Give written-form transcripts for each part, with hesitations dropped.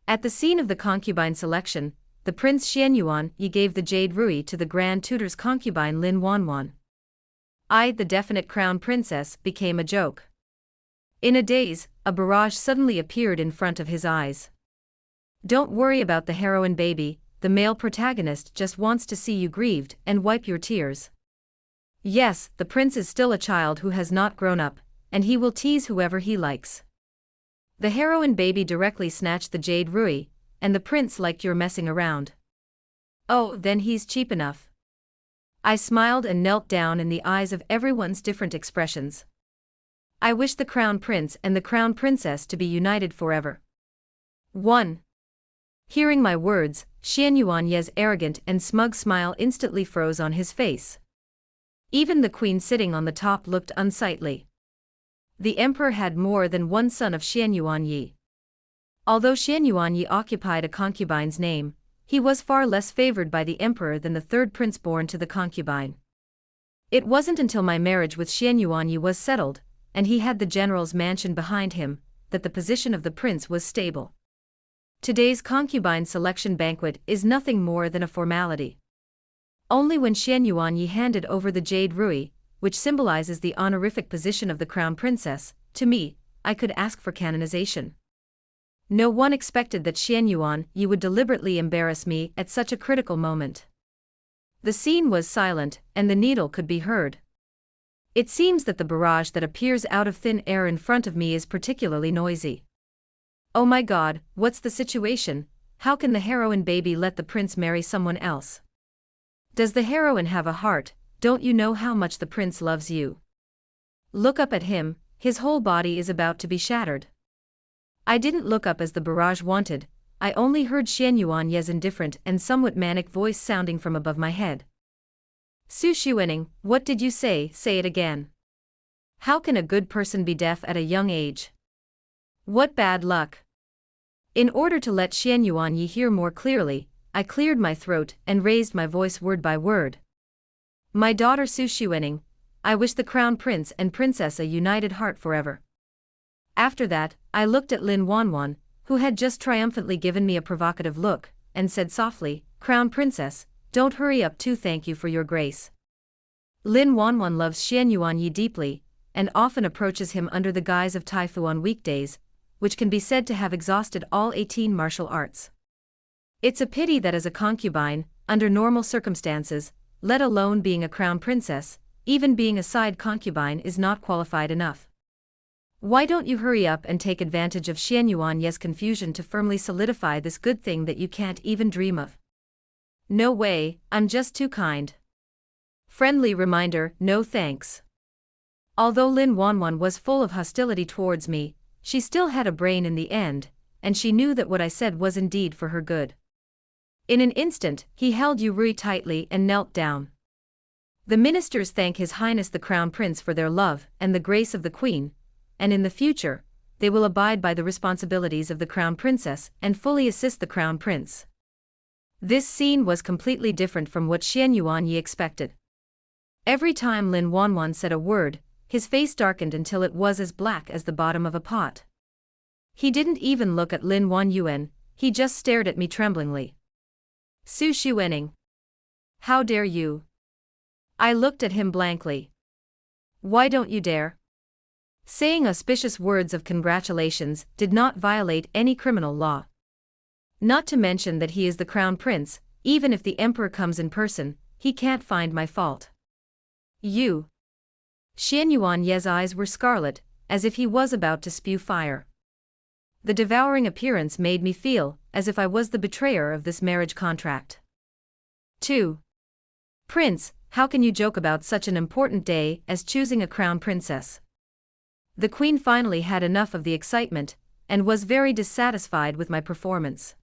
At the scene of the concubine selection, the Prince Xianyuan Yi gave the jade rui to the Grand Tutor's concubine Lin Wanwan. I, the definite crown princess, became a joke. In a daze, a barrage suddenly appeared in front of his eyes. Don't worry about the heroine, baby, the male protagonist just wants to see you grieved and wipe your tears. Yes, the prince is still a child who has not grown up, and he will tease whoever he likes. The heroine baby directly snatched the jade rui, and the prince liked your messing around. Oh, then he's cheap enough. I smiled and knelt down in the eyes of everyone's different expressions. I wish the crown prince and the crown princess to be united forever. 1. Hearing my words, Xianyuan Ye's arrogant and smug smile instantly froze on his face. Even the queen sitting on the top looked unsightly. The emperor had more than one son of Xianyuan Yi. Although Xianyuan Yi occupied a concubine's name, he was far less favored by the emperor than the third prince born to the concubine. It wasn't until my marriage with Xianyuan Yi was settled, and he had the general's mansion behind him, that the position of the prince was stable. Today's concubine selection banquet is nothing more than a formality. Only when Xianyuan Yi handed over the jade rui, which symbolizes the honorific position of the crown princess, to me, I could ask for canonization. No one expected that Xianyuan Yi would deliberately embarrass me at such a critical moment. The scene was silent, and the needle could be heard. It seems that the barrage that appears out of thin air in front of me is particularly noisy. Oh my God, what's the situation? How can the heroine baby let the prince marry someone else? Does the heroine have a heart? Don't you know how much the prince loves you? Look up at him, his whole body is about to be shattered. I didn't look up as the barrage wanted, I only heard Xianyuan Ye's indifferent and somewhat manic voice sounding from above my head. Su Xuening, what did you say? Say it again. How can a good person be deaf at a young age? What bad luck. In order to let Xianyuan Yi hear more clearly, I cleared my throat and raised my voice word by word. My daughter Su Xuening, I wish the crown prince and princess a united heart forever. After that, I looked at Lin Wanwan, who had just triumphantly given me a provocative look, and said softly, Crown princess, don't hurry up too, thank you for your grace. Lin Wanwan loves Xianyuan Yi deeply, and often approaches him under the guise of taifu on weekdays, which can be said to have exhausted all 18 martial arts. It's a pity that as a concubine, under normal circumstances, let alone being a crown princess, even being a side concubine is not qualified enough. Why don't you hurry up and take advantage of Xianyuan Ye's confusion to firmly solidify this good thing that you can't even dream of? No way, I'm just too kind. Friendly reminder, no thanks. Although Lin Wanwan was full of hostility towards me, she still had a brain in the end, and she knew that what I said was indeed for her good. In an instant, he held Yuri tightly and knelt down. The ministers thank His Highness the Crown Prince for their love and the grace of the Queen, and in the future, they will abide by the responsibilities of the Crown Princess and fully assist the Crown Prince. This scene was completely different from what Xianyuan Yi expected. Every time Lin Wanwan said a word, his face darkened until it was as black as the bottom of a pot. He didn't even look at Lin Wanyuan, he just stared at me tremblingly. Su Xuening. How dare you? I looked at him blankly. Why don't you dare? Saying auspicious words of congratulations did not violate any criminal law. Not to mention that he is the crown prince, even if the emperor comes in person, he can't find my fault. You. Xianyuan Ye's eyes were scarlet, as if he was about to spew fire. The devouring appearance made me feel as if I was the betrayer of this marriage contract. 2. Prince, how can you joke about such an important day as choosing a crown princess? The queen finally had enough of the excitement, and was very dissatisfied with my performance.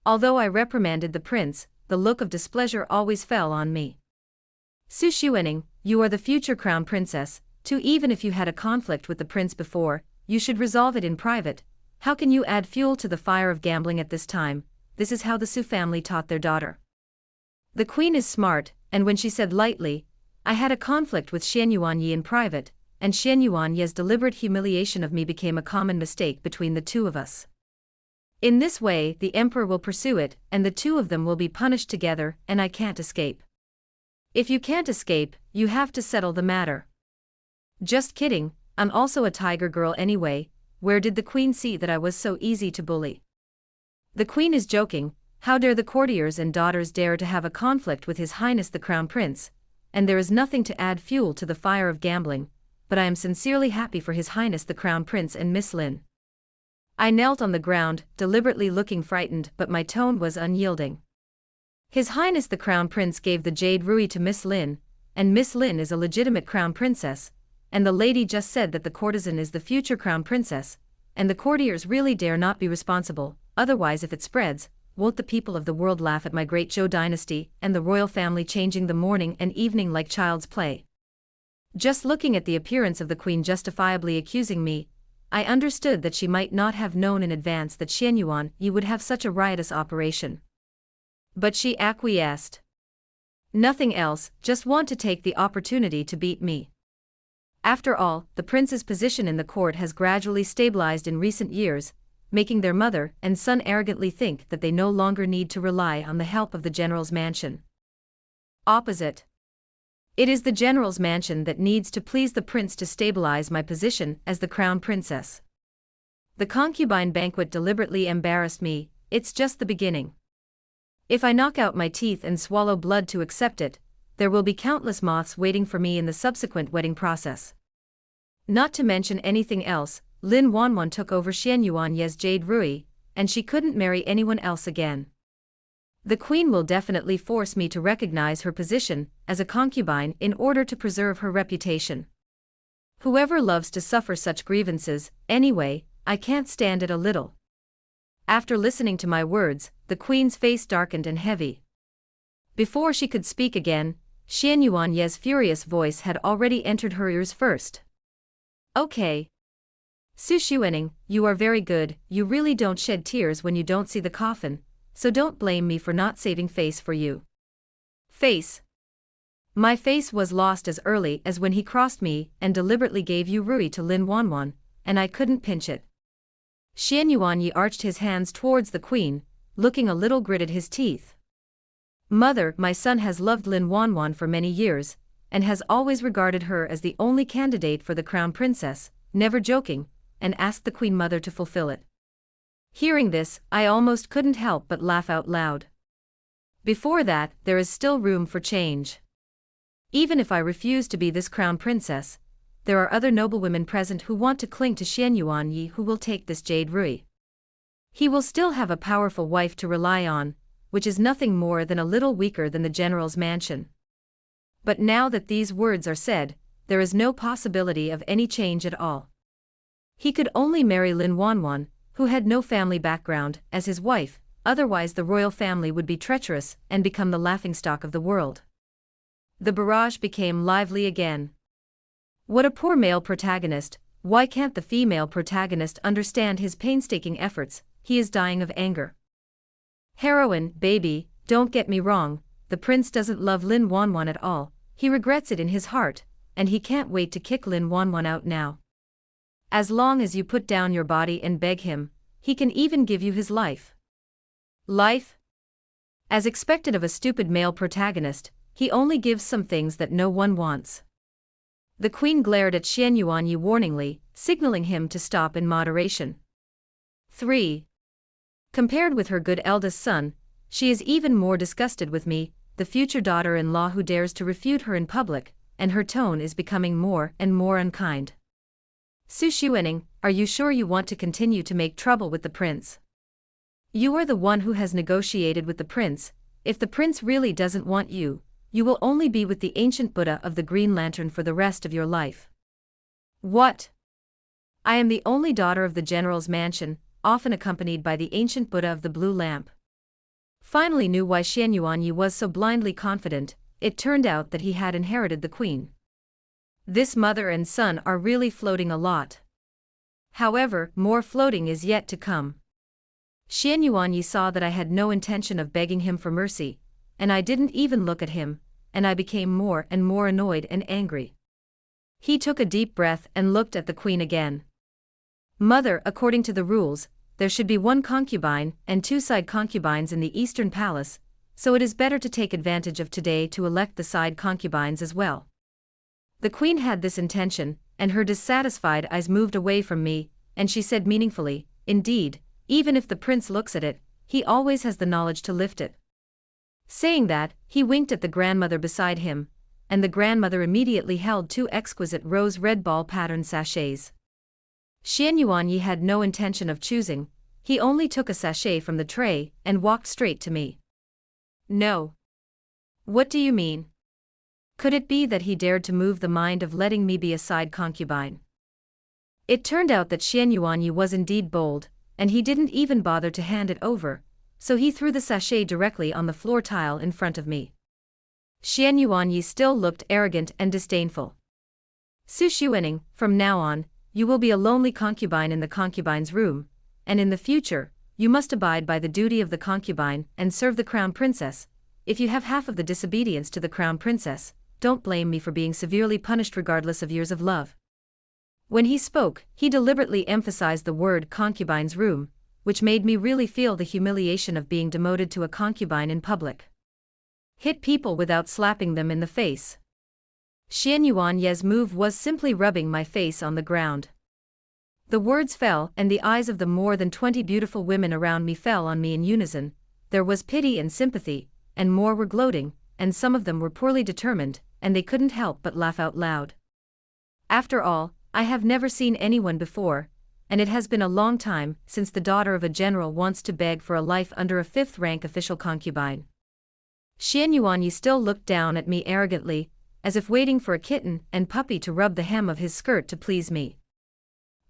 Although I reprimanded the prince, the look of displeasure always fell on me. Su Xuening, you are the future crown princess, too. Even if you had a conflict with the prince before, you should resolve it in private. How can you add fuel to the fire of gambling at this time? This is how the Su family taught their daughter. The queen is smart, and when she said lightly, I had a conflict with Xianyuan Yi in private, and Xianyuan Ye's deliberate humiliation of me became a common mistake between the two of us. In this way, the emperor will pursue it, and the two of them will be punished together, and I can't escape. If you can't escape, you have to settle the matter. Just kidding, I'm also a tiger girl anyway. Where did the queen see that I was so easy to bully? The queen is joking. How dare the courtiers and daughters dare to have a conflict with His Highness the Crown Prince, and there is nothing to add fuel to the fire of gambling, but I am sincerely happy for His Highness the Crown Prince and Miss Lin. I knelt on the ground, deliberately looking frightened, but my tone was unyielding. His Highness the Crown Prince gave the jade ruby to Miss Lin, and Miss Lin is a legitimate crown princess, and the lady just said that the courtesan is the future crown princess, and the courtiers really dare not be responsible, otherwise if it spreads, won't the people of the world laugh at my great Zhou dynasty and the royal family changing the morning and evening like child's play? Just looking at the appearance of the queen justifiably accusing me, I understood that she might not have known in advance that Xianyuan Yi would have such a riotous operation. But she acquiesced. Nothing else, just want to take the opportunity to beat me. After all, the prince's position in the court has gradually stabilized in recent years, making their mother and son arrogantly think that they no longer need to rely on the help of the general's mansion. Opposite. It is the general's mansion that needs to please the prince to stabilize my position as the crown princess. The concubine banquet deliberately embarrassed me. It's just the beginning. If I knock out my teeth and swallow blood to accept it, there will be countless moths waiting for me in the subsequent wedding process. Not to mention anything else, Lin Wanwan took over Xianyuan Ye's jade ruby, and she couldn't marry anyone else again. The queen will definitely force me to recognize her position as a concubine in order to preserve her reputation. Whoever loves to suffer such grievances, anyway, I can't stand it a little. After listening to my words, the queen's face darkened and heavy. Before she could speak again, Xianyuan Ye's furious voice had already entered her ears first. Okay. Su Xuening, you are very good, you really don't shed tears when you don't see the coffin, so don't blame me for not saving face for you. Face. My face was lost as early as when he crossed me and deliberately gave you ruby to Lin Wanwan, and I couldn't pinch it. Xianyuan Yi arched his hands towards the queen, looking a little gritted his teeth. Mother, my son has loved Lin Wanwan for many years, and has always regarded her as the only candidate for the crown princess, never joking, and asked the queen mother to fulfill it. Hearing this, I almost couldn't help but laugh out loud. Before that, there is still room for change. Even if I refuse to be this crown princess, there are other noblewomen present who want to cling to Xianyuan Yi who will take this jade ruby. He will still have a powerful wife to rely on, which is nothing more than a little weaker than the general's mansion. But now that these words are said, there is no possibility of any change at all. He could only marry Lin Wanwan, who had no family background, as his wife, otherwise the royal family would be treacherous and become the laughingstock of the world. The barrage became lively again. What a poor male protagonist, why can't the female protagonist understand his painstaking efforts? He is dying of anger. Heroine, baby, don't get me wrong, the prince doesn't love Lin Wanwan at all, he regrets it in his heart, and he can't wait to kick Lin Wanwan out now. As long as you put down your body and beg him, he can even give you his life. Life? As expected of a stupid male protagonist, he only gives some things that no one wants. The queen glared at Xianyuan Yi warningly, signaling him to stop in moderation. 3. Compared with her good eldest son, she is even more disgusted with me, the future daughter-in-law who dares to refute her in public, and her tone is becoming more and more unkind. Su Xuening, are you sure you want to continue to make trouble with the prince? You are the one who has negotiated with the prince. If the prince really doesn't want you, you will only be with the ancient Buddha of the Green Lantern for the rest of your life. What? I am the only daughter of the general's mansion, often accompanied by the ancient Buddha of the Blue Lamp. Finally knew why Xianyuan Yi was so blindly confident. It turned out that he had inherited the queen. This mother and son are really floating a lot. However, more floating is yet to come. Xianyuan Yi saw that I had no intention of begging him for mercy, and I didn't even look at him, and I became more and more annoyed and angry. He took a deep breath and looked at the queen again. Mother, according to the rules, there should be one concubine and two side concubines in the eastern palace, so it is better to take advantage of today to elect the side concubines as well. The queen had this intention, and her dissatisfied eyes moved away from me, and she said meaningfully, "Indeed, even if the prince looks at it, he always has the knowledge to lift it." Saying that, he winked at the grandmother beside him, and the grandmother immediately held two exquisite rose-red ball-patterned sachets. Xian Yuanyi had no intention of choosing, he only took a sachet from the tray and walked straight to me. "No. What do you mean?" Could it be that he dared to move the mind of letting me be a side concubine? It turned out that Xian Yuanyi was indeed bold, and he didn't even bother to hand it over, so he threw the sachet directly on the floor tile in front of me. Xian Yuanyi still looked arrogant and disdainful. "Su Xuening, from now on, you will be a lonely concubine in the concubine's room, and in the future, you must abide by the duty of the concubine and serve the crown princess. If you have half of the disobedience to the crown princess, don't blame me for being severely punished regardless of years of love." When he spoke, he deliberately emphasized the word concubine's room, which made me really feel the humiliation of being demoted to a concubine in public. Hit people without slapping them in the face. Xian Yuanyi's move was simply rubbing my face on the ground. The words fell, and the eyes of the more than 20 beautiful women around me fell on me in unison. There was pity and sympathy, and more were gloating, and some of them were poorly determined, and they couldn't help but laugh out loud. After all, I have never seen anyone before, and it has been a long time since the daughter of a general wants to beg for a life under a fifth-rank official concubine. Xian Yuanyi still looked down at me arrogantly, as if waiting for a kitten and puppy to rub the hem of his skirt to please me.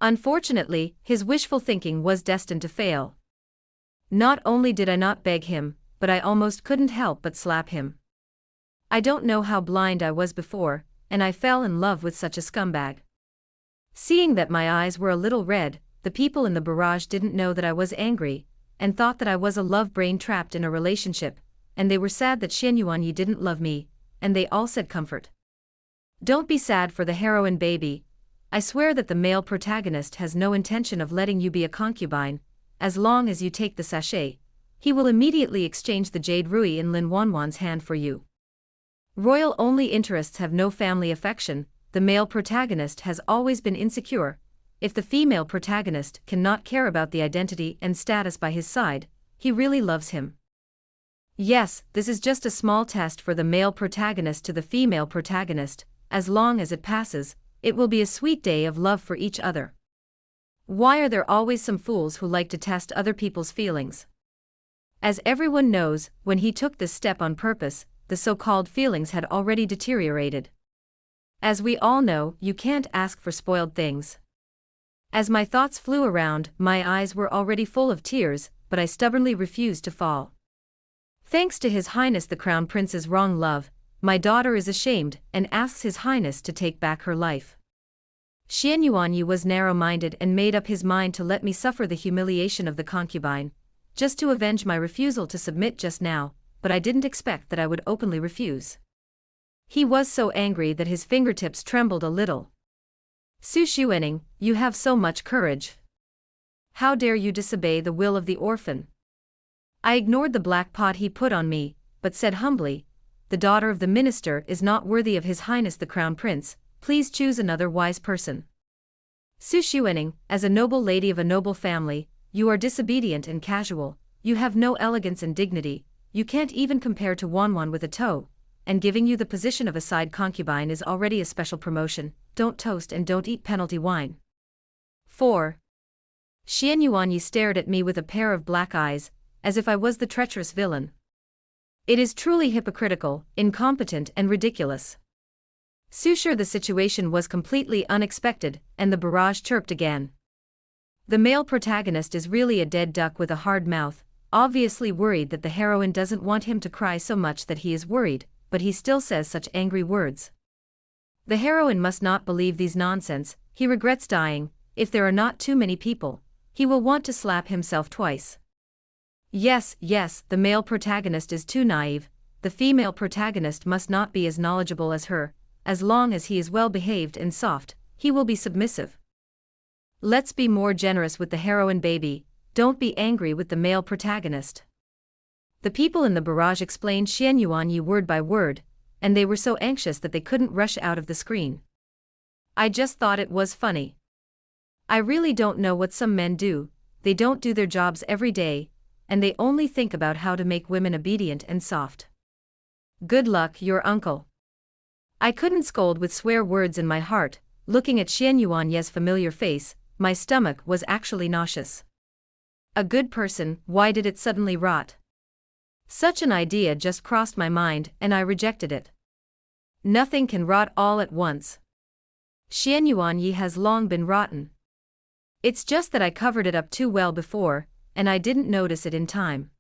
Unfortunately, his wishful thinking was destined to fail. Not only did I not beg him, but I almost couldn't help but slap him. I don't know how blind I was before, and I fell in love with such a scumbag. Seeing that my eyes were a little red, the people in the barrage didn't know that I was angry, and thought that I was a love brain trapped in a relationship, and they were sad that Xian Yuanyi didn't love me, and they all said comfort. "Don't be sad for the heroine, baby. I swear that the male protagonist has no intention of letting you be a concubine. As long as you take the sachet, he will immediately exchange the jade ruby in Lin Wanwan's hand for you. Royal only interests have no family affection. The male protagonist has always been insecure. If the female protagonist cannot care about the identity and status by his side, he really loves him. Yes, this is just a small test for the male protagonist to the female protagonist. As long as it passes, it will be a sweet day of love for each other. Why are there always some fools who like to test other people's feelings?" As everyone knows, when he took this step on purpose, the so-called feelings had already deteriorated. As we all know, you can't ask for spoiled things. As my thoughts flew around, my eyes were already full of tears, but I stubbornly refused to fall. Thanks to His Highness the Crown Prince's wrong love, my daughter is ashamed and asks His Highness to take back her life. Xian Yuanyi was narrow-minded and made up his mind to let me suffer the humiliation of the concubine, just to avenge my refusal to submit just now, but I didn't expect that I would openly refuse. He was so angry that his fingertips trembled a little. "Su Xuening, you have so much courage. How dare you disobey the will of the orphan?" I ignored the black pot he put on me, but said humbly, "The daughter of the minister is not worthy of His Highness the Crown Prince, please choose another wise person." "Su Xuening, as a noble lady of a noble family, you are disobedient and casual, you have no elegance and dignity, you can't even compare to Wanwan with a toe, and giving you the position of a side concubine is already a special promotion. Don't toast and don't eat penalty wine." 4. Xian Yuanyi stared at me with a pair of black eyes, as if I was the treacherous villain. It is truly hypocritical, incompetent and ridiculous. Sure, the situation was completely unexpected, and the barrage chirped again. The male protagonist is really a dead duck with a hard mouth, obviously worried that the heroine doesn't want him to cry so much that he is worried, but he still says such angry words. The heroine must not believe these nonsense. He regrets dying. If there are not too many people, he will want to slap himself twice. Yes, the male protagonist is too naive. The female protagonist must not be as knowledgeable as her. As long as he is well behaved and soft, he will be submissive. Let's be more generous with the heroine, baby. Don't be angry with the male protagonist. The people in the barrage explained Xian Yuan Yi word by word, and they were so anxious that they couldn't rush out of the screen. I just thought it was funny. I really don't know what some men do. They don't do their jobs every day, and they only think about how to make women obedient and soft. Good luck, your uncle. I couldn't scold with swear words in my heart. Looking at Xian Yuan Ye's familiar face, my stomach was actually nauseous. A good person, why did it suddenly rot? Such an idea just crossed my mind, and I rejected it. Nothing can rot all at once. Xian Yuan Yi has long been rotten. It's just that I covered it up too well before, and I didn't notice it in time.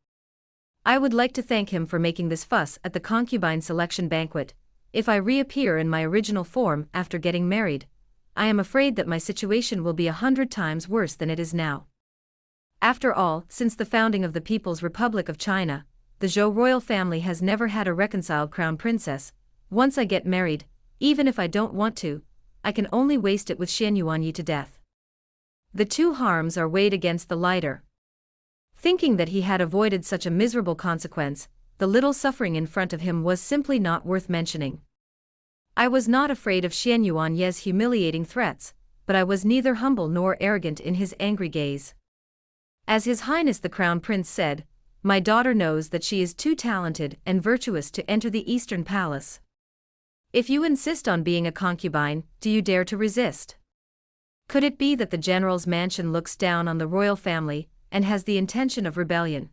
I would like to thank him for making this fuss at the concubine selection banquet. If I reappear in my original form after getting married, I am afraid that my situation will be 100 times worse than it is now. After all, since the founding of the People's Republic of China, the Zhou royal family has never had a reconciled crown princess. Once I get married, even if I don't want to, I can only waste it with Xian Yuan Yi to death. The two harms are weighed against the lighter. Thinking that he had avoided such a miserable consequence, the little suffering in front of him was simply not worth mentioning. I was not afraid of Xian Yuan Ye's humiliating threats, but I was neither humble nor arrogant in his angry gaze. As His Highness the Crown Prince said, my daughter knows that she is too talented and virtuous to enter the Eastern Palace. If you insist on being a concubine, do you dare to resist? Could it be that the general's mansion looks down on the royal family and has the intention of rebellion?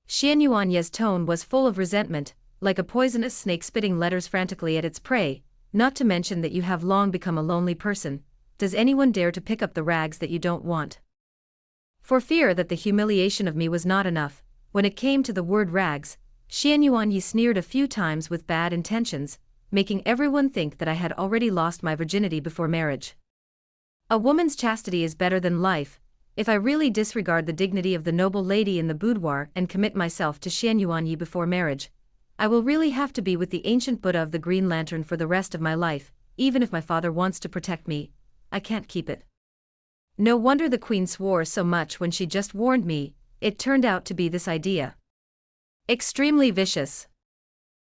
Xian Yuan Ye's tone was full of resentment, like a poisonous snake spitting letters frantically at its prey. Not to mention that you have long become a lonely person. Does anyone dare to pick up the rags that you don't want? For fear that the humiliation of me was not enough, when it came to the word rags, Xian Yuan Yi sneered a few times with bad intentions, making everyone think that I had already lost my virginity before marriage. A woman's chastity is better than life. If I really disregard the dignity of the noble lady in the boudoir and commit myself to Xian Yuan Yi before marriage, I will really have to be with the ancient Buddha of the Green Lantern for the rest of my life. Even if my father wants to protect me, I can't keep it. No wonder the queen swore so much when she just warned me. It turned out to be this idea. Extremely vicious.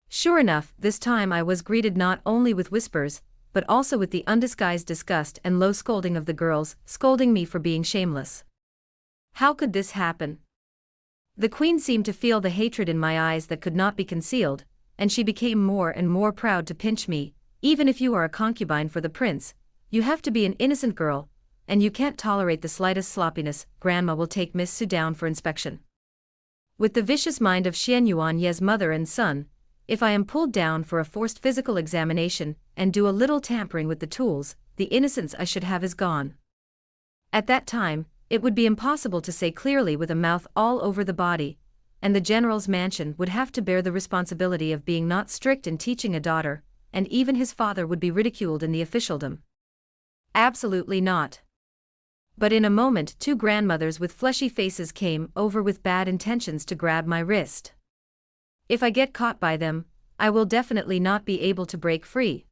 Sure enough, this time I was greeted not only with whispers, but also with the undisguised disgust and low scolding of the girls, scolding me for being shameless. How could this happen? The queen seemed to feel the hatred in my eyes that could not be concealed, and she became more and more proud to pinch me. Even if you are a concubine for the prince, you have to be an innocent girl, and you can't tolerate the slightest sloppiness. Grandma will take Miss Su down for inspection. With the vicious mind of Xian Yuan Ye's mother and son, if I am pulled down for a forced physical examination and do a little tampering with the tools, the innocence I should have is gone. At that time, it would be impossible to say clearly with a mouth all over the body, and the general's mansion would have to bear the responsibility of being not strict in teaching a daughter, and even his father would be ridiculed in the officialdom. Absolutely not. But in a moment, two grandmothers with fleshy faces came over with bad intentions to grab my wrist. If I get caught by them, I will definitely not be able to break free.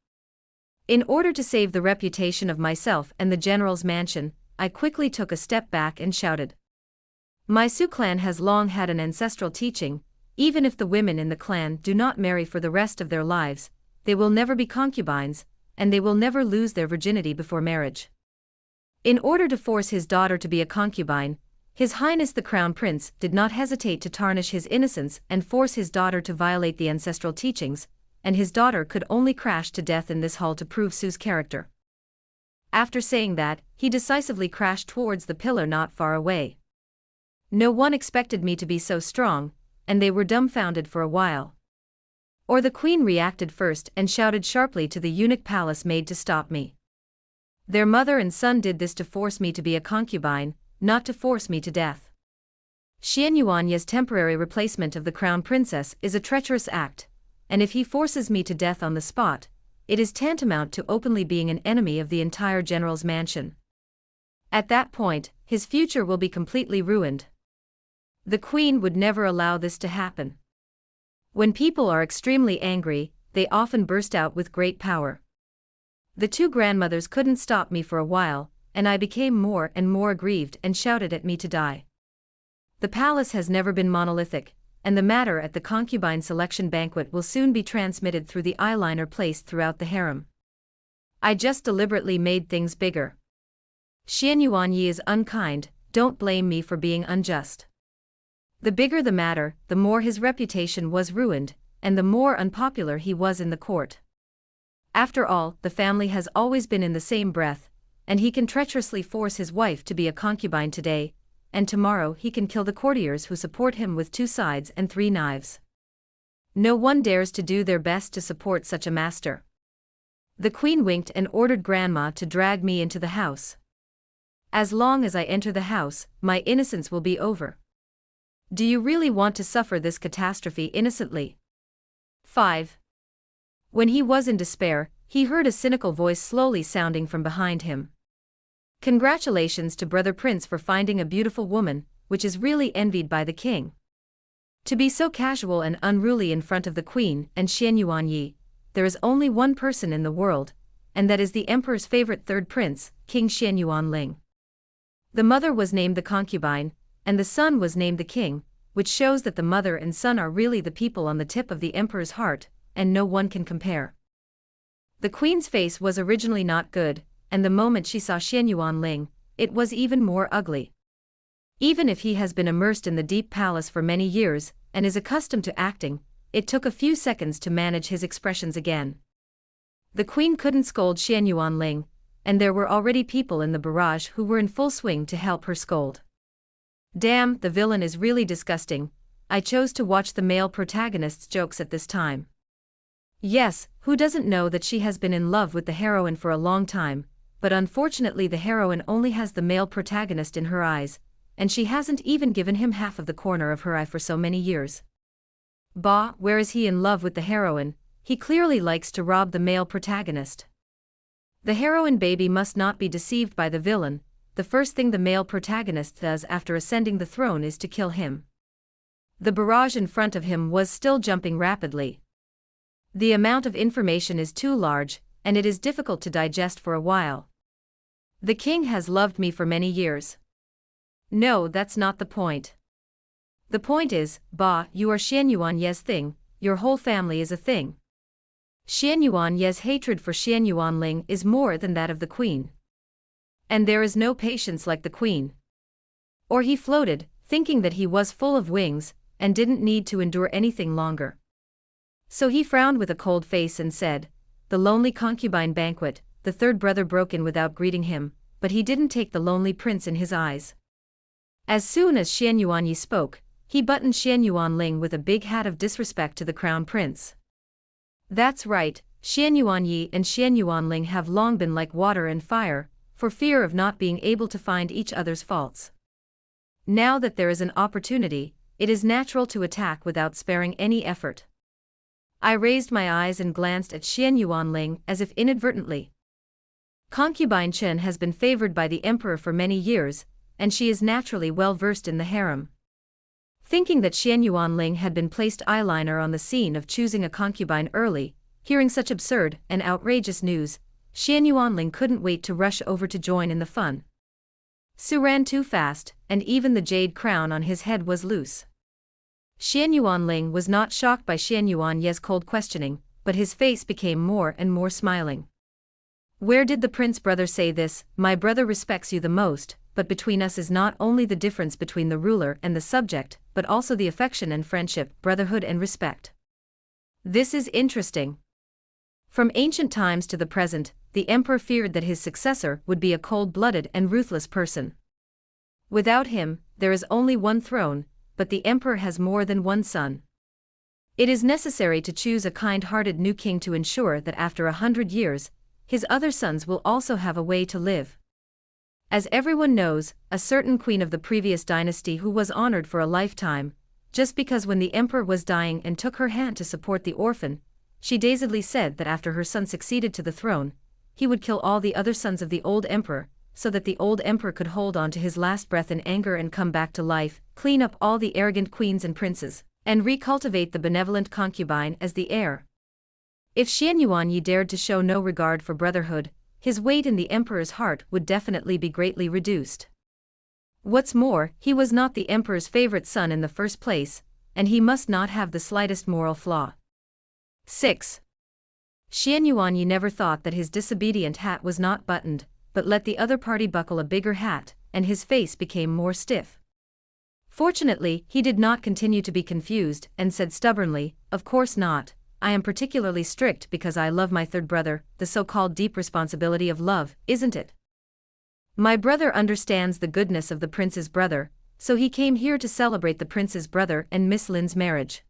In order to save the reputation of myself and the general's mansion, I quickly took a step back and shouted. My Su clan has long had an ancestral teaching. Even if the women in the clan do not marry for the rest of their lives, they will never be concubines, and they will never lose their virginity before marriage. In order to force his daughter to be a concubine, His Highness the Crown Prince did not hesitate to tarnish his innocence and force his daughter to violate the ancestral teachings, and his daughter could only crash to death in this hall to prove Su's character. After saying that, he decisively crashed towards the pillar not far away. No one expected me to be so strong, and they were dumbfounded for a while. Or the queen reacted first and shouted sharply to the eunuch palace maid to stop me. Their mother and son did this to force me to be a concubine, not to force me to death. Xian Yuan Ye's temporary replacement of the crown princess is a treacherous act, and if he forces me to death on the spot, it is tantamount to openly being an enemy of the entire general's mansion. At that point, his future will be completely ruined. The queen would never allow this to happen. When people are extremely angry, they often burst out with great power. The two grandmothers couldn't stop me for a while, and I became more and more aggrieved and shouted at me to die. The palace has never been monolithic, and the matter at the concubine selection banquet will soon be transmitted through the eyeliner placed throughout the harem. I just deliberately made things bigger. Xian Yuanyi is unkind, don't blame me for being unjust. The bigger the matter, the more his reputation was ruined, and the more unpopular he was in the court. After all, the family has always been in the same breath, and he can treacherously force his wife to be a concubine today, and tomorrow he can kill the courtiers who support him with 2 sides and 3 knives. No one dares to do their best to support such a master. The queen winked and ordered Grandma to drag me into the house. As long as I enter the house, my innocence will be over. Do you really want to suffer this catastrophe innocently? 5. When he was in despair, he heard a cynical voice slowly sounding from behind him. Congratulations to Brother Prince for finding a beautiful woman, which is really envied by the king. To be so casual and unruly in front of the queen and Xian Yuanyi, there is only one person in the world, and that is the emperor's favorite third prince, King Xian Yuanling. The mother was named the concubine, and the son was named the king, which shows that the mother and son are really the people on the tip of the emperor's heart, and no one can compare. The queen's face was originally not good, and the moment she saw Xian Yuanling, it was even more ugly. Even if he has been immersed in the deep palace for many years, and is accustomed to acting, it took a few seconds to manage his expressions again. The queen couldn't scold Xian Yuanling, and there were already people in the barrage who were in full swing to help her scold. Damn, the villain is really disgusting. I chose to watch the male protagonist's jokes at this time. Yes, who doesn't know that she has been in love with the heroine for a long time, but unfortunately the heroine only has the male protagonist in her eyes, and she hasn't even given him half of the corner of her eye for so many years. Bah, where is he in love with the heroine? He clearly likes to rob the male protagonist. The heroine baby must not be deceived by the villain. The first thing the male protagonist does after ascending the throne is to kill him. The barrage in front of him was still jumping rapidly. The amount of information is too large, and it is difficult to digest for a while. The king has loved me for many years. No, that's not the point. The point is, bah, you are Xian Yuanye's thing, your whole family is a thing. Xian Yuanye's hatred for Xian Yuanling is more than that of the queen. And there is no patience like the queen. Or he floated, thinking that he was full of wings, and didn't need to endure anything longer. So he frowned with a cold face and said, "The lonely concubine banquet." The third brother broke in without greeting him, but he didn't take the lonely prince in his eyes. As soon as Xian Yuanyi spoke, he buttoned Xian Yuanling with a big hat of disrespect to the crown prince. That's right, Xian Yuanyi and Xian Yuanling have long been like water and fire, for fear of not being able to find each other's faults. Now that there is an opportunity, it is natural to attack without sparing any effort. I raised my eyes and glanced at Xian Yuanling as if inadvertently. Concubine Chen has been favored by the emperor for many years, and she is naturally well versed in the harem. Thinking that Xian Yuanling had been placed eyeliner on the scene of choosing a concubine early, hearing such absurd and outrageous news, Xian Yuanling couldn't wait to rush over to join in the fun. Su ran too fast, and even the jade crown on his head was loose. Xian Yuanling was not shocked by Xian Yuanye's cold questioning, but his face became more and more smiling. Where did the prince brother say this? My brother respects you the most, but between us is not only the difference between the ruler and the subject, but also the affection and friendship, brotherhood and respect. This is interesting. From ancient times to the present, the emperor feared that his successor would be a cold-blooded and ruthless person. Without him, there is only one throne, but the emperor has more than one son. It is necessary to choose a kind-hearted new king to ensure that after 100 years, his other sons will also have a way to live. As everyone knows, a certain queen of the previous dynasty who was honored for a lifetime, just because when the emperor was dying and took her hand to support the orphan, she dazedly said that after her son succeeded to the throne, he would kill all the other sons of the old emperor, so that the old emperor could hold on to his last breath in anger and come back to life, clean up all the arrogant queens and princes, and recultivate the benevolent concubine as the heir. If Xian Yuanyi dared to show no regard for brotherhood, his weight in the emperor's heart would definitely be greatly reduced. What's more, he was not the emperor's favorite son in the first place, and he must not have the slightest moral flaw. 6. Xian Yuanyi never thought that his disobedient hat was not buttoned, but let the other party buckle a bigger hat, and his face became more stiff. Fortunately, he did not continue to be confused and said stubbornly, "Of course not. I am particularly strict because I love my third brother, the so-called deep responsibility of love, isn't it? My brother understands the goodness of the prince's brother, so he came here to celebrate the prince's brother and Miss Lin's marriage."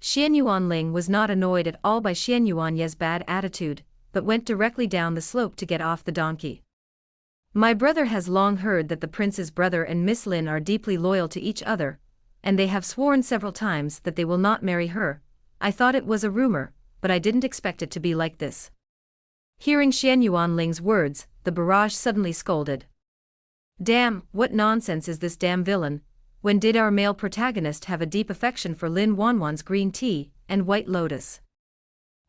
Xian Yuanling was not annoyed at all by Xian Yuanye's bad attitude, but went directly down the slope to get off the donkey. "My brother has long heard that the prince's brother and Miss Lin are deeply loyal to each other, and they have sworn several times that they will not marry her. I thought it was a rumor, but I didn't expect it to be like this." Hearing Xian Yuanling's words, the barrage suddenly scolded. "Damn, what nonsense is this damn villain? When did our male protagonist have a deep affection for Lin Wanwan's green tea and white lotus?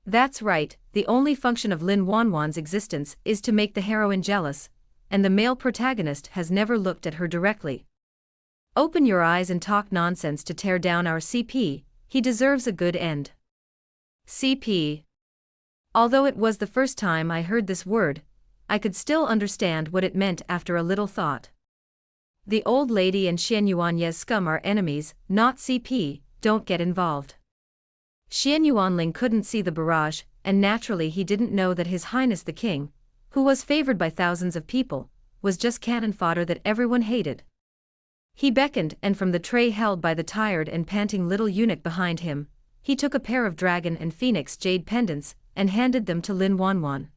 That's right, the only function of Lin Wanwan's existence is to make the heroine jealous, and the male protagonist has never looked at her directly. Open your eyes and talk nonsense to tear down our CP, he deserves a good end." CP. Although it was the first time I heard this word, I could still understand what it meant after a little thought. The old lady and Xian Yuanye's scum are enemies, not CP, don't get involved. Xian Yuanling couldn't see the barrage, and naturally he didn't know that His Highness the King, who was favored by thousands of people, was just cannon fodder that everyone hated. He beckoned, and from the tray held by the tired and panting little eunuch behind him, he took a pair of dragon and phoenix jade pendants and handed them to Lin Wanwan.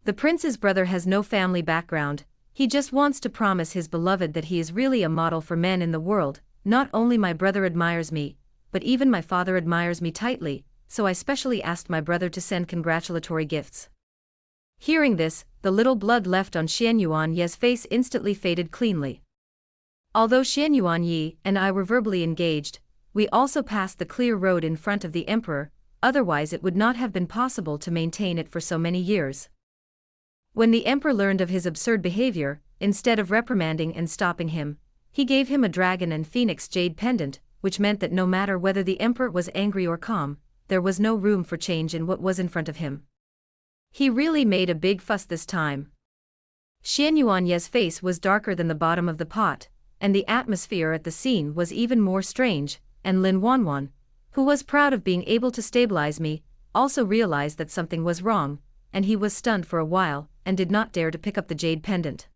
"The prince's brother has no family background, he just wants to promise his beloved that he is really a model for men in the world. Not only my brother admires me, but even my father admires me tightly, so I specially asked my brother to send congratulatory gifts." Hearing this, the little blood left on Xian Yuanye's face instantly faded cleanly. Although Xian Yuanyi and I were verbally engaged, we also passed the clear road in front of the emperor, otherwise it would not have been possible to maintain it for so many years. When the emperor learned of his absurd behavior, instead of reprimanding and stopping him, he gave him a dragon and phoenix jade pendant, which meant that no matter whether the emperor was angry or calm, there was no room for change in what was in front of him. He really made a big fuss this time. Xian Yuanye's face was darker than the bottom of the pot, and the atmosphere at the scene was even more strange, and Lin Wanwan, who was proud of being able to stabilize me, also realized that something was wrong, and he was stunned for a while, and did not dare to pick up the jade pendant.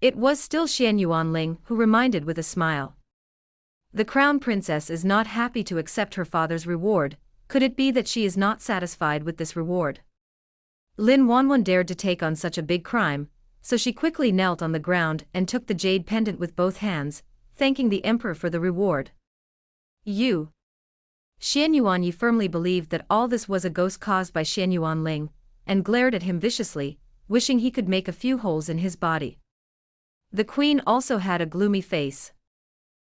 It was still Xian Yuanling who reminded with a smile. "The crown princess is not happy to accept her father's reward, could it be that she is not satisfied with this reward?" Lin Wanwan dared to take on such a big crime, so she quickly knelt on the ground and took the jade pendant with both hands, thanking the emperor for the reward. "You." Xian Yuanyi firmly believed that all this was a ghost caused by Xian Yuanling, and glared at him viciously, wishing he could make a few holes in his body. The queen also had a gloomy face.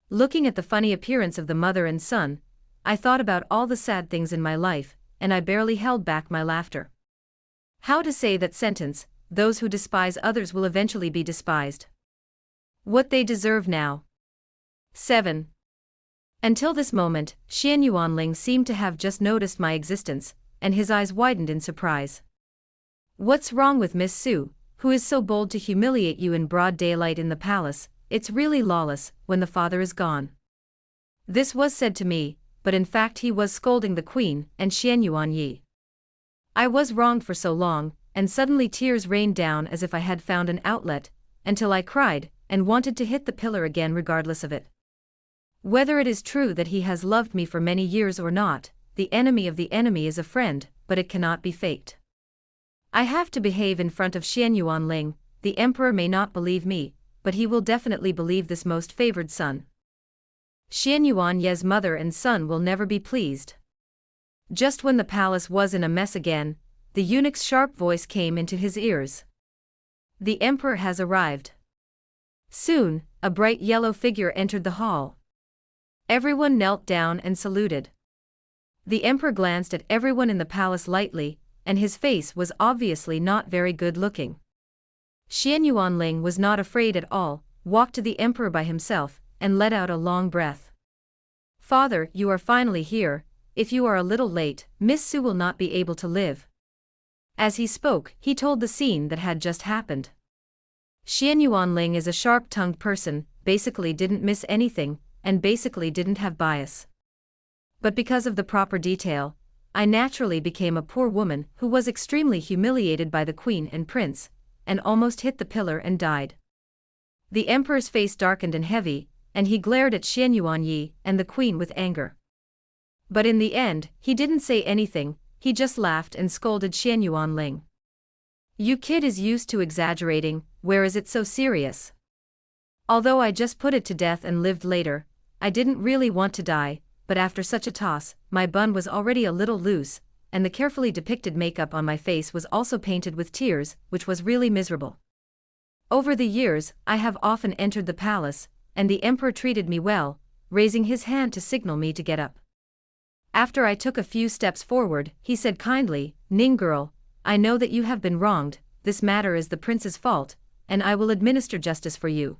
Looking at the funny appearance of the mother and son, I thought about all the sad things in my life, and I barely held back my laughter. How to say that sentence? Those who despise others will eventually be despised. What they deserve now. 7. Until this moment, Xian Yuanling seemed to have just noticed my existence, and his eyes widened in surprise. "What's wrong with Miss Su, who is so bold to humiliate you in broad daylight in the palace? It's really lawless, when the father is gone." This was said to me, but in fact he was scolding the queen and Xian Yuanyi. I was wronged for so long, and suddenly tears rained down as if I had found an outlet, until I cried, and wanted to hit the pillar again regardless of it. Whether it is true that he has loved me for many years or not, the enemy of the enemy is a friend, but it cannot be faked. I have to behave in front of Xian Yuanling. The emperor may not believe me, but he will definitely believe this most favored son. Xian Yuanye's mother and son will never be pleased. Just when the palace was in a mess again, the eunuch's sharp voice came into his ears. "The emperor has arrived." Soon, a bright yellow figure entered the hall. Everyone knelt down and saluted. The emperor glanced at everyone in the palace lightly, and his face was obviously not very good looking. Xian Yuanling was not afraid at all, walked to the emperor by himself, and let out a long breath. "Father, you are finally here. If you are a little late, Miss Su will not be able to live." As he spoke, he told the scene that had just happened. Xian Yuanling is a sharp-tongued person, basically didn't miss anything, and basically didn't have bias. But because of the proper detail, I naturally became a poor woman who was extremely humiliated by the queen and prince, and almost hit the pillar and died. The emperor's face darkened and heavy, and he glared at Xian Yuanyi and the queen with anger. But in the end, he didn't say anything, he just laughed and scolded Xian Yuanling. "You kid is used to exaggerating, where is it so serious? Although I just put it to death and lived later, I didn't really want to die, but after such a toss, my bun was already a little loose, and the carefully depicted makeup on my face was also painted with tears, which was really miserable. Over the years, I have often entered the palace, and the emperor treated me well, raising his hand to signal me to get up. After I took a few steps forward, he said kindly, 'Ning girl, I know that you have been wronged, this matter is the prince's fault, and I will administer justice for you.'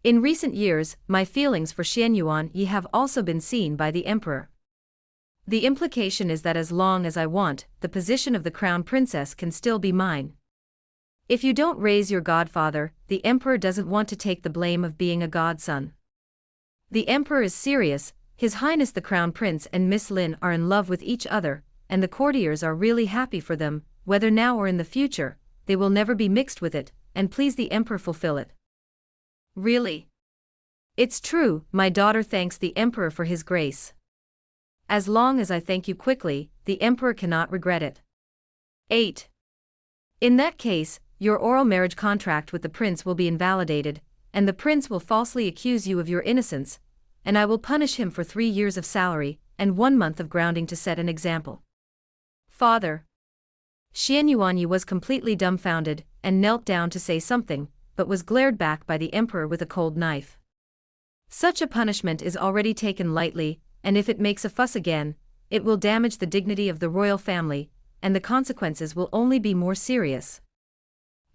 In recent years, my feelings for Xian Yuanyi have also been seen by the emperor. The implication is that as long as I want, the position of the crown princess can still be mine. If you don't raise your godfather, the emperor doesn't want to take the blame of being a godson. The emperor is serious, His Highness the Crown Prince and Miss Lin are in love with each other, and the courtiers are really happy for them, whether now or in the future, they will never be mixed with it, and please the emperor fulfill it." "Really? It's true, my daughter thanks the emperor for his grace. As long as I thank you quickly, the emperor cannot regret it." 8. In that case, your oral marriage contract with the prince will be invalidated, and the prince will falsely accuse you of your innocence, and I will punish him for 3 years of salary, and 1 month of grounding to set an example. "Father." Xian Yuanyi was completely dumbfounded, and knelt down to say something, but was glared back by the emperor with a cold knife. Such a punishment is already taken lightly, and if it makes a fuss again, it will damage the dignity of the royal family, and the consequences will only be more serious.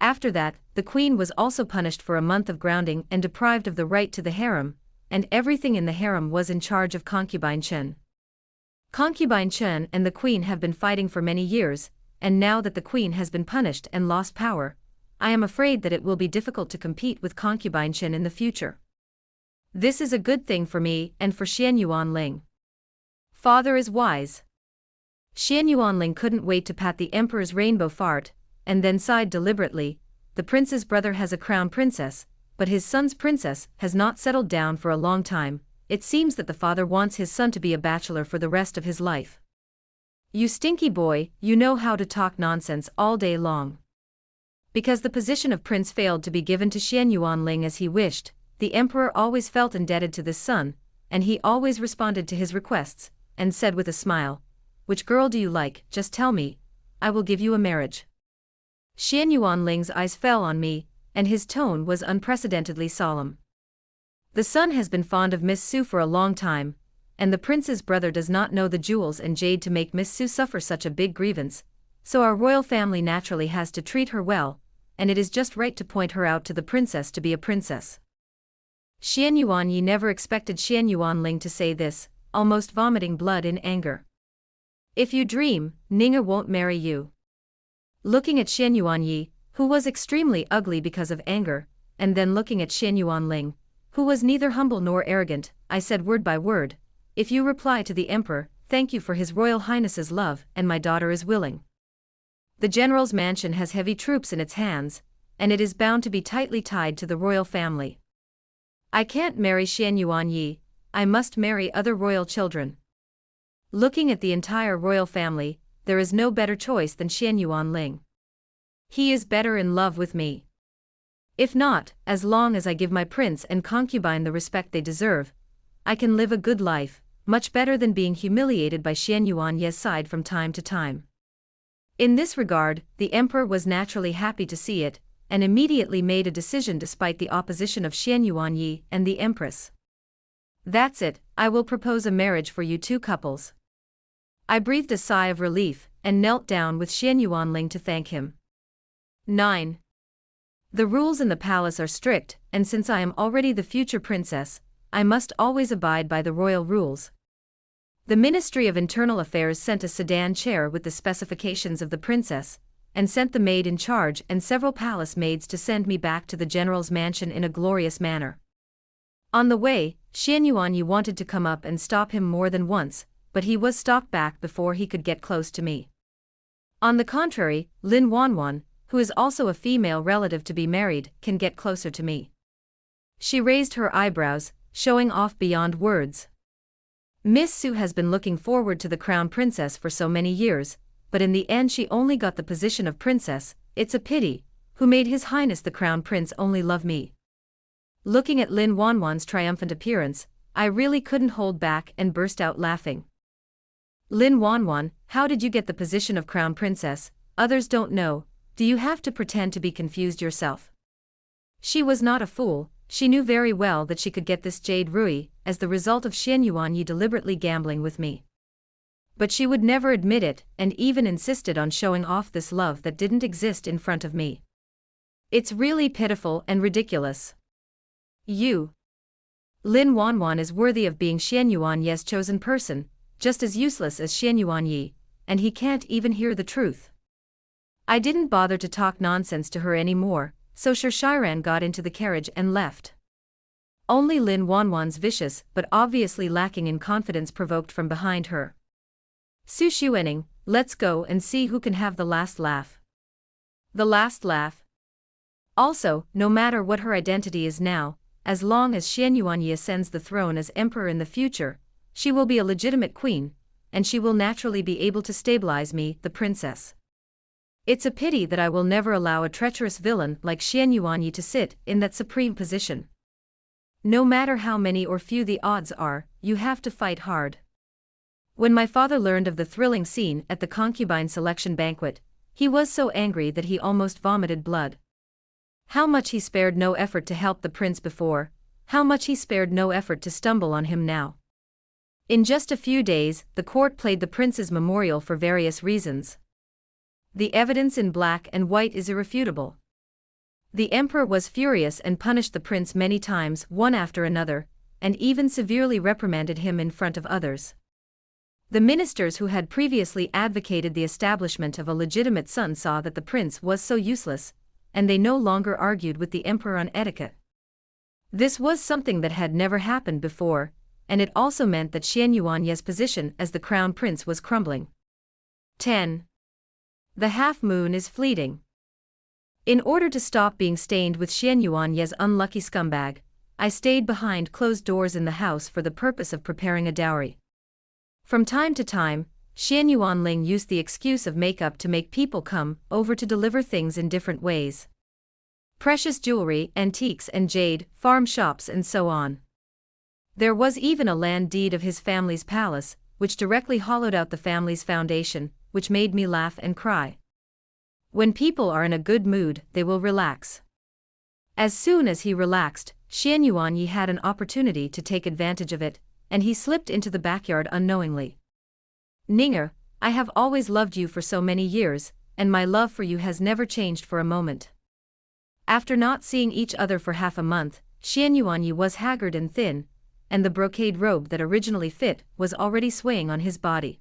After that, the queen was also punished for a month of grounding and deprived of the right to the harem, and everything in the harem was in charge of concubine Chen. Concubine Chen and the queen have been fighting for many years, and now that the queen has been punished and lost power, I am afraid that it will be difficult to compete with concubine Chen in the future. This is a good thing for me and for Xian Yuanling. Father is wise. Xian Yuanling couldn't wait to pat the emperor's rainbow fart, and then sighed deliberately. The prince's brother has a crown princess, but his son's princess has not settled down for a long time. It seems that the father wants his son to be a bachelor for the rest of his life. "You stinky boy, you know how to talk nonsense all day long." Because the position of prince failed to be given to Xian Yuanling as he wished, the emperor always felt indebted to this son, and he always responded to his requests, and said with a smile, "Which girl do you like? Just tell me. I will give you a marriage." Xian Yuanling's eyes fell on me, and his tone was unprecedentedly solemn. The son has been fond of Miss Su for a long time, and the prince's brother does not know the jewels and jade to make Miss Su suffer such a big grievance, so our royal family naturally has to treat her well, and it is just right to point her out to the princess to be a princess. Xian Yuanyi never expected Xian Yuanling to say this, almost vomiting blood in anger. "If you dream, Ning'er won't marry you." Looking at Xian Yuanyi, who was extremely ugly because of anger, and then looking at Xian Yuanling, who was neither humble nor arrogant, I said word by word, "If you reply to the emperor, thank you for his royal highness's love, and my daughter is willing." The general's mansion has heavy troops in its hands, and it is bound to be tightly tied to the royal family. I can't marry Xian Yuanyi, I must marry other royal children. Looking at the entire royal family, there is no better choice than Xian Yuanling. He is better in love with me. If not, as long as I give my prince and concubine the respect they deserve, I can live a good life, much better than being humiliated by Xian Yuanyi's side from time to time. In this regard, the emperor was naturally happy to see it, and immediately made a decision despite the opposition of Xian Yuanyi and the empress. "That's it, I will propose a marriage for you two couples." I breathed a sigh of relief, and knelt down with Xian Yuanling to thank him. 9. The rules in the palace are strict, and since I am already the future princess, I must always abide by the royal rules. The Ministry of Internal Affairs sent a sedan chair with the specifications of the princess, and sent the maid in charge and several palace maids to send me back to the general's mansion in a glorious manner. On the way, Xian Yuanyi wanted to come up and stop him more than once, but he was stopped back before he could get close to me. On the contrary, Lin Wanwan, who is also a female relative to be married, can get closer to me. She raised her eyebrows, showing off beyond words. Miss Su has been looking forward to the crown princess for so many years, but in the end she only got the position of princess. It's a pity. Who made His Highness the Crown Prince only love me? Looking at Lin Wanwan's triumphant appearance, I really couldn't hold back and burst out laughing. Lin Wanwan, how did you get the position of crown princess? Others don't know. Do you have to pretend to be confused yourself? She was not a fool. She knew very well that she could get this jade ruby as the result of Xian Yuanyi deliberately gambling with me. But she would never admit it, and even insisted on showing off this love that didn't exist in front of me. It's really pitiful and ridiculous. Lin Wanwan is worthy of being Xian Yuanyi's chosen person, just as useless as Xian Yuanyi, and he can't even hear the truth. I didn't bother to talk nonsense to her anymore, so Shiran got into the carriage and left. Only Lin Wanwan's vicious but obviously lacking in confidence provoked from behind her. Su Xuening, let's go and see who can have the last laugh. The last laugh? Also, no matter what her identity is now, as long as Xian Yuanyi ascends the throne as emperor in the future, she will be a legitimate queen, and she will naturally be able to stabilize me, the princess. It's a pity that I will never allow a treacherous villain like Xian Yuanyi to sit in that supreme position. No matter how many or few the odds are, you have to fight hard. When my father learned of the thrilling scene at the concubine selection banquet, he was so angry that he almost vomited blood. How much he spared no effort to help the prince before, how much he spared no effort to stumble on him now. In just a few days, the court played the prince's memorial for various reasons. The evidence in black and white is irrefutable. The emperor was furious and punished the prince many times, one after another, and even severely reprimanded him in front of others. The ministers who had previously advocated the establishment of a legitimate son saw that the prince was so useless, and they no longer argued with the emperor on etiquette. This was something that had never happened before, and it also meant that Xian Yuanyi's position as the crown prince was crumbling. 10. The half moon is fleeting. In order to stop being stained with Xian Yuanyi's unlucky scumbag, I stayed behind closed doors in the house for the purpose of preparing a dowry. From time to time, Xian Yuanling used the excuse of makeup to make people come over to deliver things in different ways. Precious jewelry, antiques and jade, farm shops and so on. There was even a land deed of his family's palace, which directly hollowed out the family's foundation, which made me laugh and cry. When people are in a good mood, they will relax. As soon as he relaxed, Xian Yuanyi had an opportunity to take advantage of it, and he slipped into the backyard unknowingly. Ninger, I have always loved you for so many years, and my love for you has never changed for a moment. After not seeing each other for half a month, Xian Yuanyi was haggard and thin, and the brocade robe that originally fit was already swaying on his body.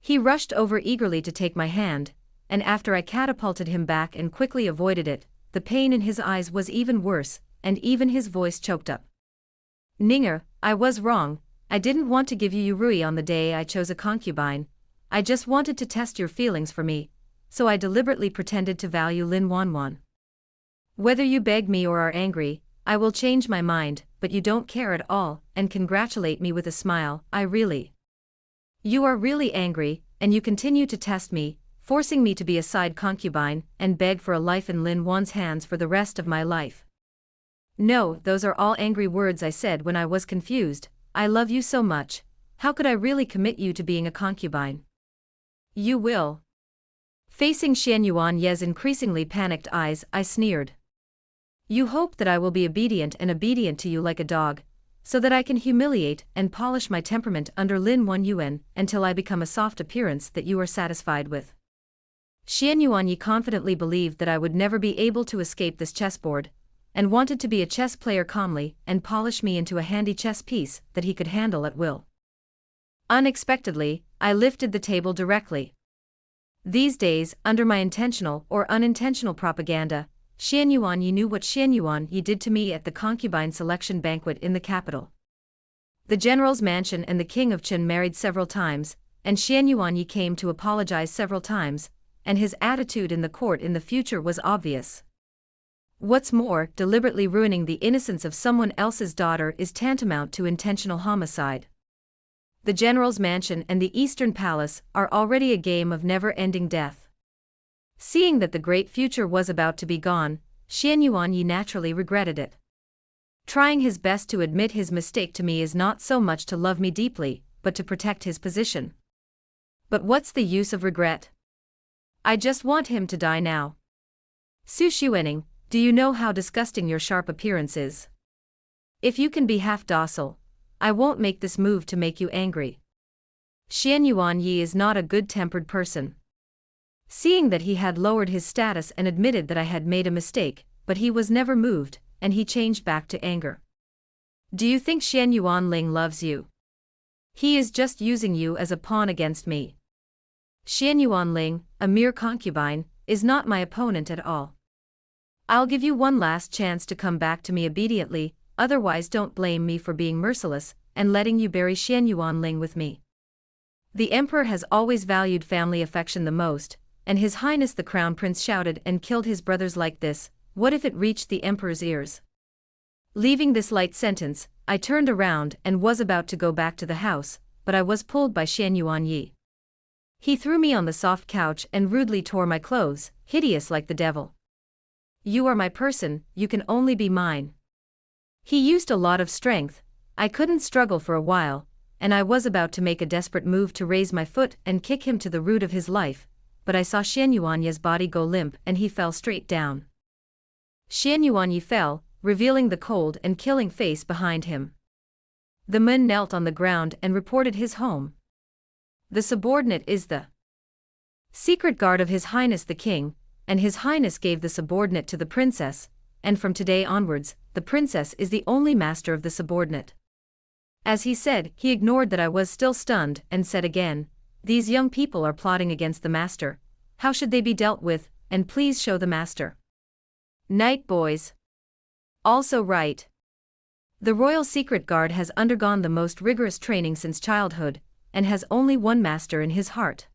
He rushed over eagerly to take my hand, and after I catapulted him back and quickly avoided it, the pain in his eyes was even worse, and even his voice choked up. Ninger, I was wrong. I didn't want to give you Yurui on the day I chose a concubine. I just wanted to test your feelings for me, so I deliberately pretended to value Lin Wanwan. Whether you beg me or are angry, I will change my mind, but you don't care at all, and congratulate me with a smile. You are really angry, and you continue to test me, forcing me to be a side concubine and beg for a life in Lin Wan's hands for the rest of my life. No, those are all angry words I said when I was confused. I love you so much. How could I really commit you to being a concubine? You will. Facing Xian Yuanyi's increasingly panicked eyes, I sneered. You hope that I will be obedient to you like a dog, so that I can humiliate and polish my temperament under Lin Wan Yuan until I become a soft appearance that you are satisfied with. Xian Yuanyi confidently believed that I would never be able to escape this chessboard, and wanted to be a chess player calmly and polish me into a handy chess piece that he could handle at will. Unexpectedly, I lifted the table directly. These days, under my intentional or unintentional propaganda, Xian Yuanyi knew what Xian Yuanyi did to me at the concubine selection banquet in the capital. The general's mansion and the king of Qin married several times, and Xian Yuanyi came to apologize several times, and his attitude in the court in the future was obvious. What's more, deliberately ruining the innocence of someone else's daughter is tantamount to intentional homicide. The general's mansion and the Eastern Palace are already a game of never-ending death. Seeing that the great future was about to be gone, Xian Yuanyi naturally regretted it. Trying his best to admit his mistake to me is not so much to love me deeply, but to protect his position. But what's the use of regret? I just want him to die now. Su Xuening, do you know how disgusting your sharp appearance is? If you can be half docile, I won't make this move to make you angry. Xian Yuanyi is not a good-tempered person. Seeing that he had lowered his status and admitted that I had made a mistake, but he was never moved, and he changed back to anger. Do you think Xian Yuanling loves you? He is just using you as a pawn against me. Xian Yuanling, a mere concubine, is not my opponent at all. I'll give you one last chance to come back to me obediently, otherwise don't blame me for being merciless and letting you bury Xian Yuanling with me. The emperor has always valued family affection the most, and His Highness the Crown Prince shouted and killed his brothers like this. What if it reached the emperor's ears? Leaving this light sentence, I turned around and was about to go back to the house, but I was pulled by Xian Yuanyi. He threw me on the soft couch and rudely tore my clothes, hideous like the devil. You are my person, you can only be mine. He used a lot of strength. I couldn't struggle for a while, and I was about to make a desperate move to raise my foot and kick him to the root of his life, but I saw Xian Yuanyi's body go limp and he fell straight down. Xian Yuanyi fell, revealing the cold and killing face behind him. The man knelt on the ground and reported his home. The subordinate is the secret guard of His Highness the King, and His Highness gave the subordinate to the princess, and from today onwards, the princess is the only master of the subordinate. As he said, he ignored that I was still stunned and said again, these young people are plotting against the master. How should they be dealt with, and please show the master. Night, boys. Also right. The Royal Secret Guard has undergone the most rigorous training since childhood, and has only one master in his heart.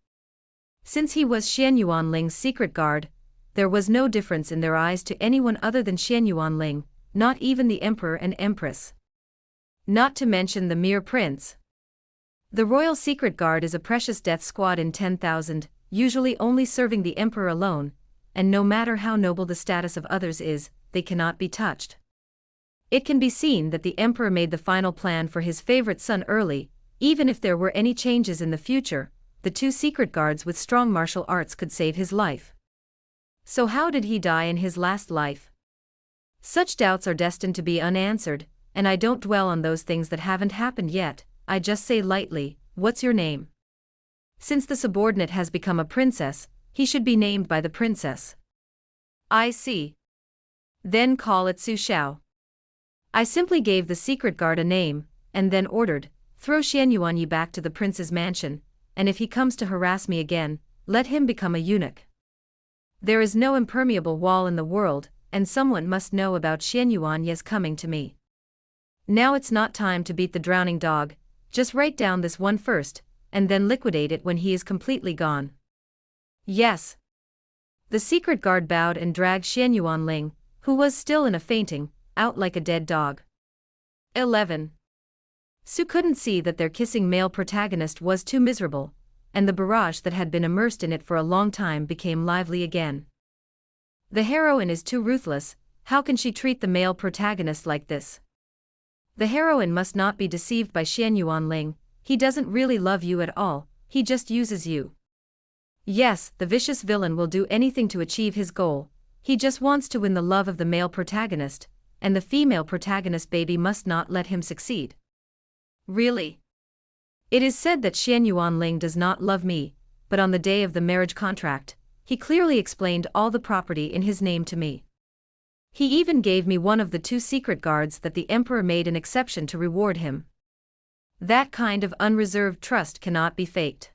Since he was Xian Yuanling's secret guard, there was no difference in their eyes to anyone other than Xian Yuanling, not even the emperor and empress. Not to mention the mere prince. The Royal Secret Guard is a precious death squad in 10,000, usually only serving the emperor alone, and no matter how noble the status of others is, they cannot be touched. It can be seen that the emperor made the final plan for his favorite son early. Even if there were any changes in the future, the two secret guards with strong martial arts could save his life. So how did he die in his last life? Such doubts are destined to be unanswered, and I don't dwell on those things that haven't happened yet. I just say lightly, what's your name? Since the subordinate has become a princess, he should be named by the princess. I see. Then call it Su Xiao. I simply gave the secret guard a name, and then ordered, throw Xian Yuanyi back to the prince's mansion, and if he comes to harass me again, let him become a eunuch. There is no impermeable wall in the world, and someone must know about Xian Yuanyi's coming to me. Now it's not time to beat the drowning dog, just write down this one first, and then liquidate it when he is completely gone. Yes. The secret guard bowed and dragged Xian Yuanling, who was still in a fainting, out like a dead dog. 11. Su couldn't see that their kissing male protagonist was too miserable, and the barrage that had been immersed in it for a long time became lively again. The heroine is too ruthless, how can she treat the male protagonist like this? The heroine must not be deceived by Xian Yuanling, he doesn't really love you at all, he just uses you. Yes, the vicious villain will do anything to achieve his goal, he just wants to win the love of the male protagonist, and the female protagonist baby must not let him succeed. Really? It is said that Xian Yuanling does not love me, but on the day of the marriage contract, he clearly explained all the property in his name to me. He even gave me one of the 2 secret guards that the emperor made an exception to reward him. That kind of unreserved trust cannot be faked.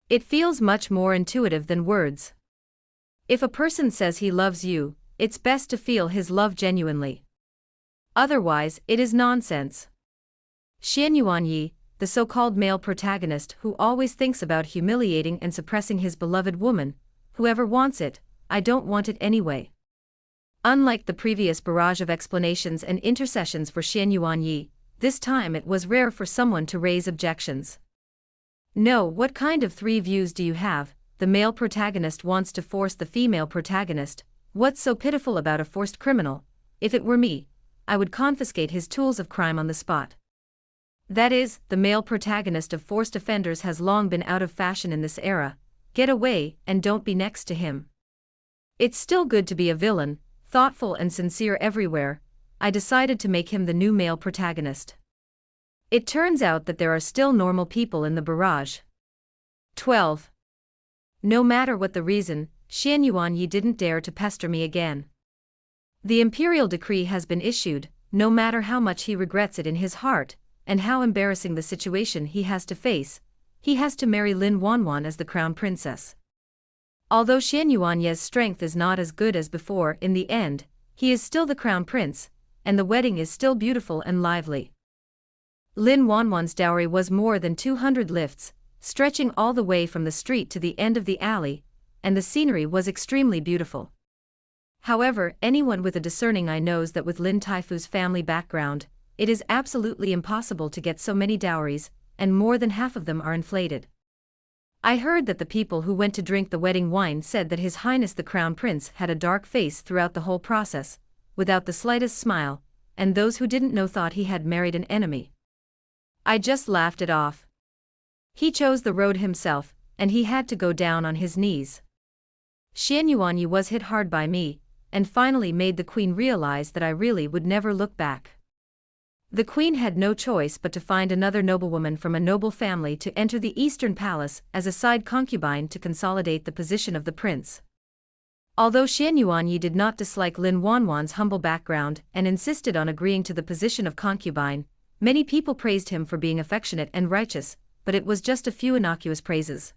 It feels much more intuitive than words. If a person says he loves you, it's best to feel his love genuinely. Otherwise, it is nonsense. Xian Yuanyi, the so-called male protagonist who always thinks about humiliating and suppressing his beloved woman, whoever wants it, I don't want it anyway. Unlike the previous barrage of explanations and intercessions for Xian Yuanyi, this time it was rare for someone to raise objections. No, what kind of 3 views do you have? The male protagonist wants to force the female protagonist. What's so pitiful about a forced criminal? If it were me, I would confiscate his tools of crime on the spot. That is, the male protagonist of forced offenders has long been out of fashion in this era. Get away, and don't be next to him. It's still good to be a villain, thoughtful and sincere everywhere. I decided to make him the new male protagonist. It turns out that there are still normal people in the barrage. 12. No matter what the reason, Xian Yuanyi didn't dare to pester me again. The imperial decree has been issued, no matter how much he regrets it in his heart, and how embarrassing the situation he has to face, he has to marry Lin Wanwan as the crown princess. Although Xian Yuanyi's strength is not as good as before, in the end, he is still the crown prince, and the wedding is still beautiful and lively. Lin Wanwan's dowry was more than 200 lifts, stretching all the way from the street to the end of the alley, and the scenery was extremely beautiful. However, anyone with a discerning eye knows that with Lin Taifu's family background, it is absolutely impossible to get so many dowries, and more than half of them are inflated. I heard that the people who went to drink the wedding wine said that His Highness the Crown Prince had a dark face throughout the whole process, without the slightest smile, and those who didn't know thought he had married an enemy. I just laughed it off. He chose the road himself, and he had to go down on his knees. Xian Yuanyi was hit hard by me, and finally made the queen realize that I really would never look back. The queen had no choice but to find another noblewoman from a noble family to enter the Eastern Palace as a side concubine to consolidate the position of the prince. Although Xian Yuanyi did not dislike Lin Wanwan's humble background and insisted on agreeing to the position of concubine, many people praised him for being affectionate and righteous, but it was just a few innocuous praises.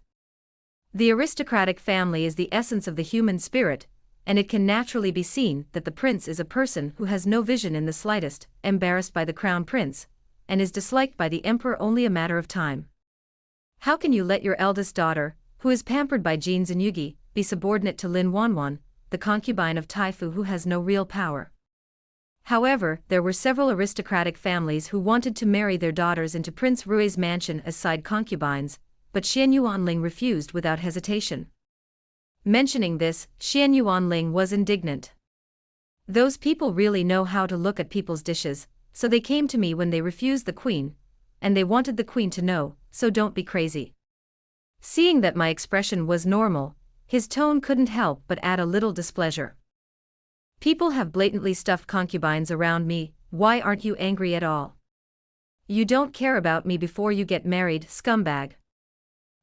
The aristocratic family is the essence of the human spirit, and it can naturally be seen that the prince is a person who has no vision in the slightest, embarrassed by the crown prince, and is disliked by the emperor only a matter of time. How can you let your eldest daughter, who is pampered by Jin Zinyugi, be subordinate to Lin Wanwan, the concubine of Taifu who has no real power? However, there were several aristocratic families who wanted to marry their daughters into Prince Rui's mansion as side concubines, but Xian Yuanling refused without hesitation. Mentioning this, Xian Yuanling was indignant. Those people really know how to look at people's dishes, so they came to me when they refused the queen, and they wanted the queen to know, so don't be crazy. Seeing that my expression was normal, his tone couldn't help but add a little displeasure. People have blatantly stuffed concubines around me, why aren't you angry at all? You don't care about me before you get married, scumbag.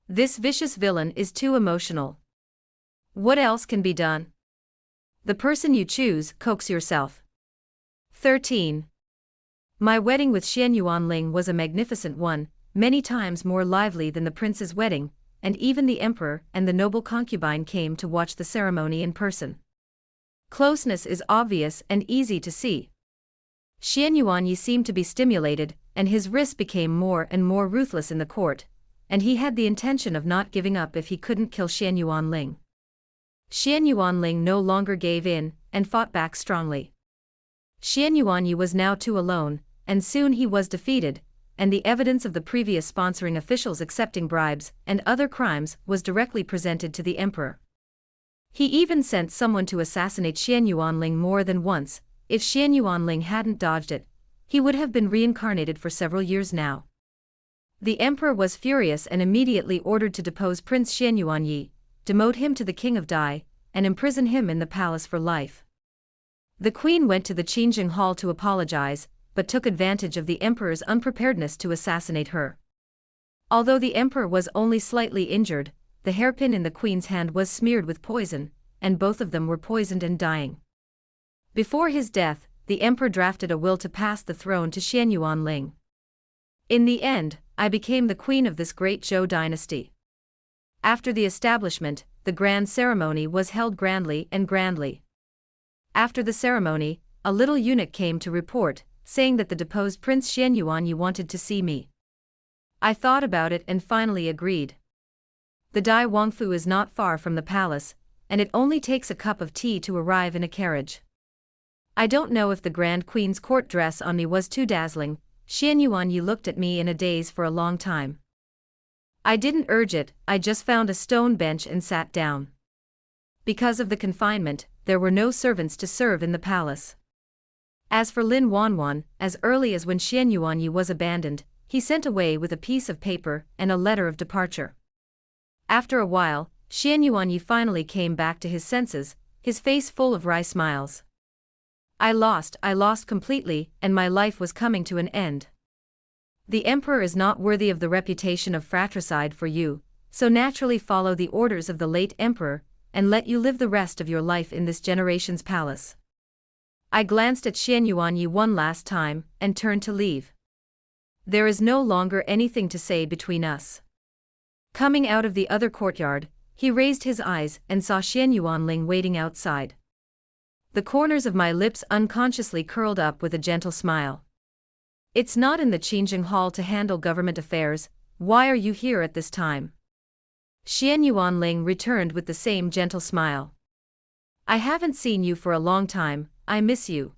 This vicious villain is too emotional. What else can be done? The person you choose, coax yourself. 13. My wedding with Xian Yuanling was a magnificent one, many times more lively than the prince's wedding, and even the emperor and the noble concubine came to watch the ceremony in person. Closeness is obvious and easy to see. Xian Yuanyi seemed to be stimulated, and his wrist became more and more ruthless in the court, and he had the intention of not giving up if he couldn't kill Xian Yuanling. Xian Yuanling no longer gave in, and fought back strongly. Xian Yuanyi was now too alone, and soon he was defeated, and the evidence of the previous sponsoring officials accepting bribes and other crimes was directly presented to the emperor. He even sent someone to assassinate Xian Yuanling more than once. If Xian Yuanling hadn't dodged it, he would have been reincarnated for several years now. The emperor was furious and immediately ordered to depose Prince Xian Yuanyi, demote him to the king of Dai, and imprison him in the palace for life. The queen went to the Qingjing Hall to apologize, but took advantage of the emperor's unpreparedness to assassinate her. Although the emperor was only slightly injured, the hairpin in the queen's hand was smeared with poison, and both of them were poisoned and dying. Before his death, the emperor drafted a will to pass the throne to Xianyuan. In the end, I became the queen of this great Zhou dynasty. After the establishment, the grand ceremony was held grandly and grandly. After the ceremony, a little eunuch came to report, saying that the deposed Prince Xianyuan wanted to see me. I thought about it and finally agreed. The Dai Wangfu is not far from the palace, and it only takes a cup of tea to arrive in a carriage. I don't know if the Grand Queen's court dress on me was too dazzling. Xianyuan looked at me in a daze for a long time. I didn't urge it, I just found a stone bench and sat down. Because of the confinement, there were no servants to serve in the palace. As for Lin Wanwan, as early as when Xianyuan was abandoned, he sent away with a piece of paper and a letter of departure. After a while, Xianyuan finally came back to his senses, his face full of wry smiles. I lost completely, and my life was coming to an end. The emperor is not worthy of the reputation of fratricide for you, so naturally follow the orders of the late emperor, and let you live the rest of your life in this generation's palace. I glanced at Xianyuan one last time, and turned to leave. There is no longer anything to say between us. Coming out of the other courtyard, he raised his eyes and saw Xianyuan waiting outside. The corners of my lips unconsciously curled up with a gentle smile. It's not in the Qingjing Hall to handle government affairs, why are you here at this time? Xianyuan returned with the same gentle smile. I haven't seen you for a long time, I miss you.